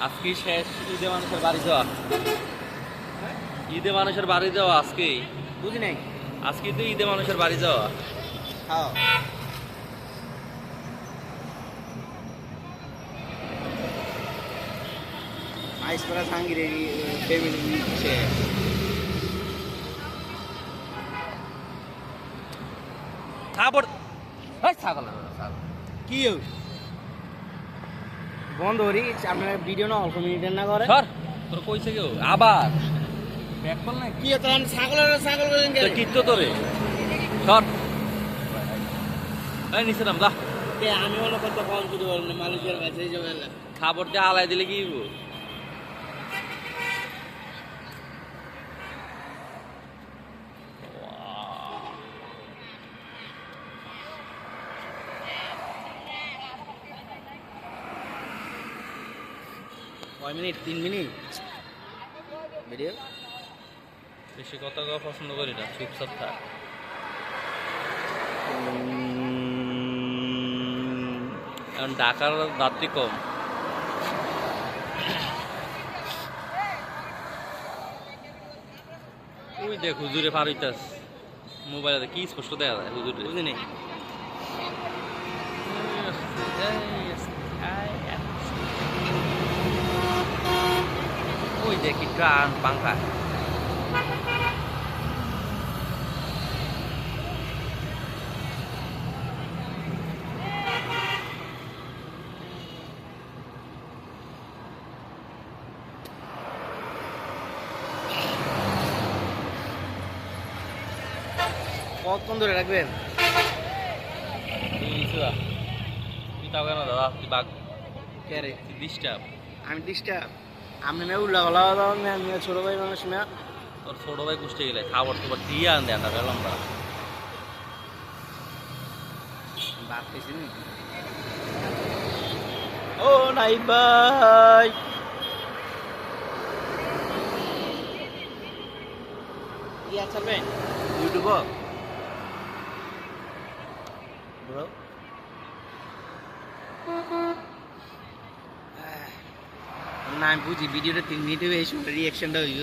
আজকে শেষ ঈদে মানুষের বাড়ি যাওয়া। ঈদে মানুষের বাড়ি যাওয়া আজকেই। বুঝি নাই। আজকে তো ঈদে মানুষের বাড়ি যাওয়া। হ্যাঁ আইস করা সাঙ্গিরে ফ্যামিলি সে থাপড় এই ছাগল না, ছাগল। কি বন্ধ করি আপনার ভিডিও না অল্প মিনিটের না করে সর তোর কইছে কেউ আবার ব্যাক কল না কি তখন ছাগল বলেন তোর কিত্তো তোরে সর এই নিচে নাম দা আমি মনে করতে ফোন করে বলেন মালয়েশিয়ার কাছে যাবে না খাবার দিয়ে আলাই দিলে কি হইব? কয় মিনিট 3 মিনিট ভিডিও বেশি কথা কওয়া পছন্দ করি না, চুপচাপ থাক। এখন ঢাকার যাত্রী কম। ওই দেখ হুজুরে পার হইতাস মোবাইলে কি স্পষ্ট দেখা যায় হুজুরে। বুঝি নাই ওই দেখি ট্রান পাঙ্খা কতক্ষণ ধরে রাখবেন তুই তাও কেন দাদা তুই বাঘ কে রে ডিস্টার্ব। আমি ডিস্টার্ব আপনি মেয়ে উল্লা গলা আমি ছোট ভাই মানুষ মেয়া তোর ছোট ভাই কুষ্টে গেলে খাবার তোমার দিয়ে আন দেন না লম্বা বাদ পেয়েছি নি ও নাই ভাই কি চলবে ইউটিউব ব্রো না আমি বুঝি ভিডিওটা 3 মিনিটে বেশি রিয়াকশনটা হইব